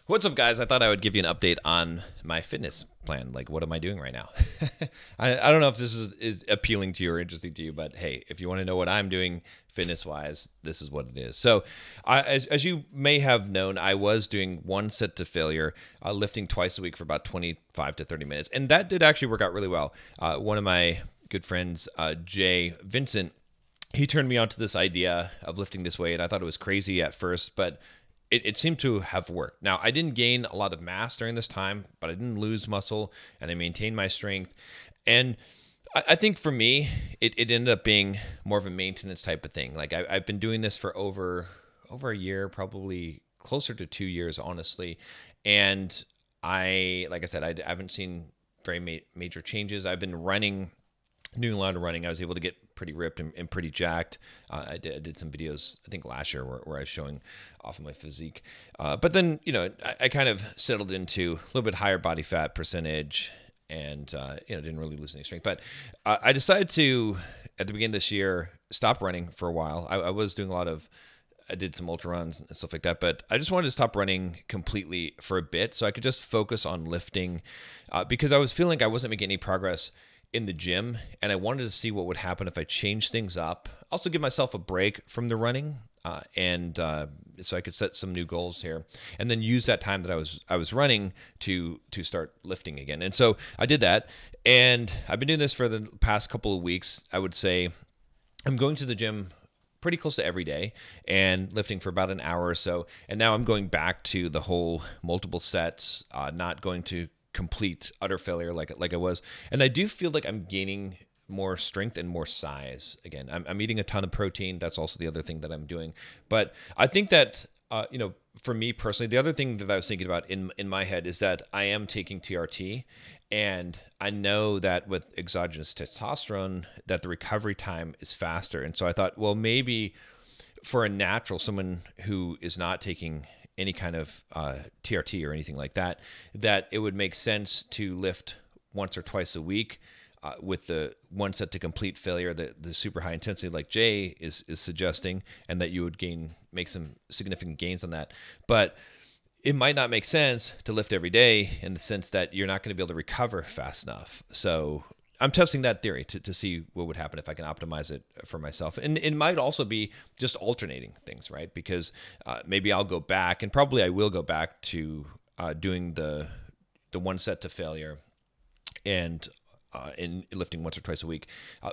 What's up, guys? I thought I would give you an update on my fitness plan. Like, what am I doing right now? I don't know if this is appealing to you or interesting to you, but hey, if you want to know what I'm doing fitness-wise, this is what it is. So, as you may have known, I was doing one set to failure, lifting twice a week for about 25 to 30 minutes. And that did actually work out really well. One of my good friends, Jay Vincent, he turned me on to this idea of lifting this way, and I thought it was crazy at first, but it seemed to have worked. Now, I didn't gain a lot of mass during this time, but I didn't lose muscle, and I maintained my strength. And I think for me, it ended up being more of a maintenance type of thing. Like I've been doing this for over a year, probably closer to 2 years, honestly. And like I said, I haven't seen very major changes. I've been doing a lot of running. I was able to get pretty ripped and pretty jacked. I did some videos, I think last year, where I was showing off of my physique. But then, I kind of settled into a little bit higher body fat percentage and, didn't really lose any strength. But I decided to, at the beginning of this year, stop running for a while. I was doing I did some ultra runs and stuff like that, but I just wanted to stop running completely for a bit so I could just focus on lifting because I was feeling like I wasn't making any progress in the gym, and I wanted to see what would happen if I changed things up. Also give myself a break from the running, so I could set some new goals here, and then use that time that I was running to start lifting again. And so I did that, and I've been doing this for the past couple of weeks. I would say I'm going to the gym pretty close to every day and lifting for about an hour or so. And now I'm going back to the whole multiple sets, not going to complete utter failure like I was. And I do feel like I'm gaining more strength and more size again. I'm eating a ton of protein. That's also the other thing that I'm doing. But I think that for me personally, the other thing that I was thinking about in my head is that I am taking TRT, and I know that with exogenous testosterone that the recovery time is faster. And so I thought, well, maybe for a natural, someone who is not taking any kind of TRT or anything like that, that it would make sense to lift once or twice a week with the one set to complete failure, the super high intensity like Jay is suggesting, and that you would make some significant gains on that. But it might not make sense to lift every day in the sense that you're not going to be able to recover fast enough. So I'm testing that theory to see what would happen if I can optimize it for myself. And it might also be just alternating things, right? Because maybe I'll go back, and probably I will go back to doing the one set to failure and in lifting once or twice a week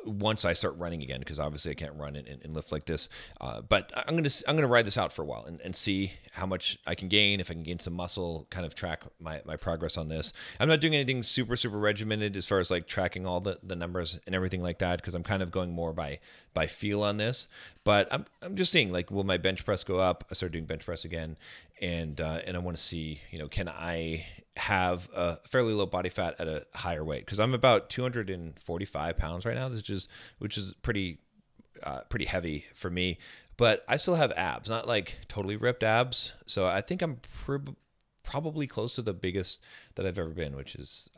once I start running again, because obviously I can't run and lift like this. But I'm gonna ride this out for a while and see how much I can gain, if I can gain some muscle, kind of track my progress on this. I'm not doing anything super regimented as far as like tracking all the numbers and everything like that, because I'm kind of going more by feel on this. But I'm just seeing, like, will my bench press go up? I started doing bench press again, and I want to see, can I have a fairly low body fat at a higher weight, because I'm about 245 pounds right now, which is pretty heavy for me, but I still have abs, not like totally ripped abs. So I think I'm probably close to the biggest that I've ever been, which is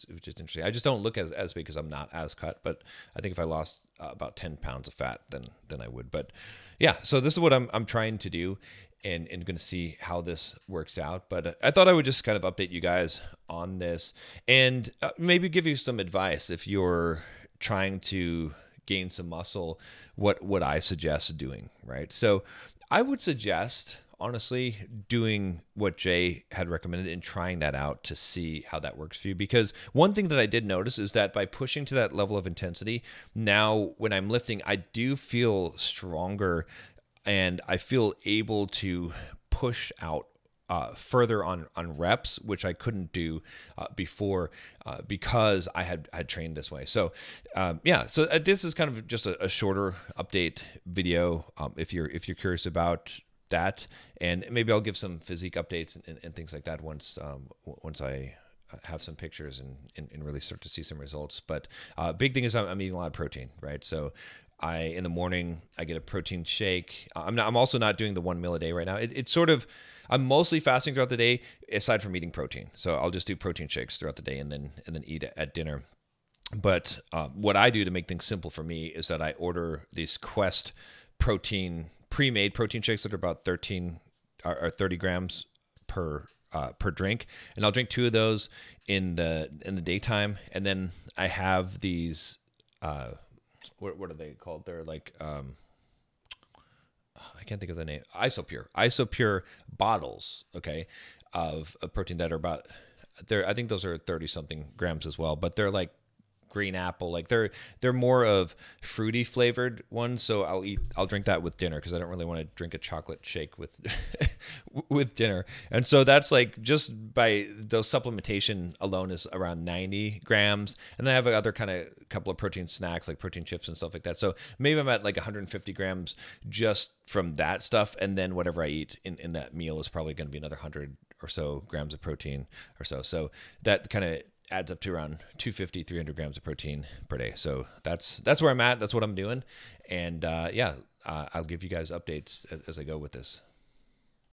interesting. I just don't look as big because I'm not as cut, but I think if I lost about 10 pounds of fat, then I would. But yeah, so this is what I'm trying to do, and going to see how this works out. But I thought I would just kind of update you guys on this, and maybe give you some advice if you're trying to gain some muscle, what I suggest doing, right? So I would suggest, honestly, doing what Jay had recommended and trying that out to see how that works for you. Because one thing that I did notice is that by pushing to that level of intensity, now when I'm lifting, I do feel stronger, and I feel able to push out further on reps, which I couldn't do before because I had trained this way. So yeah, so this is kind of just a shorter update video if you're curious about that, and maybe I'll give some physique updates and things like that once I have some pictures and really start to see some results. But big thing is I'm eating a lot of protein, right? So in the morning I get a protein shake. I'm also not doing the 1 meal a day right now. It's sort of, I'm mostly fasting throughout the day aside from eating protein. So I'll just do protein shakes throughout the day and then eat at dinner. But what I do to make things simple for me is that I order these Quest protein pre-made protein shakes that are about 13 or 30 grams per per drink, and I'll drink 2 of those in the daytime, and then I have these what are they called? They're like I can't think of the name. Isopure bottles, okay, of protein that are about I think those are 30 something grams as well, but they're like green apple, like they're more of fruity flavored ones. So I'll drink that with dinner because I don't really want to drink a chocolate shake with with dinner. And so that's like, just by those supplementation alone is around 90 grams. And then I have other kind of couple of protein snacks like protein chips and stuff like that. So maybe I'm at like 150 grams just from that stuff. And then whatever I eat in that meal is probably going to be another 100 or so grams of protein or so. So that kind of adds up to around 250, 300 grams of protein per day. So that's where I'm at. That's what I'm doing. And I'll give you guys updates as I go with this.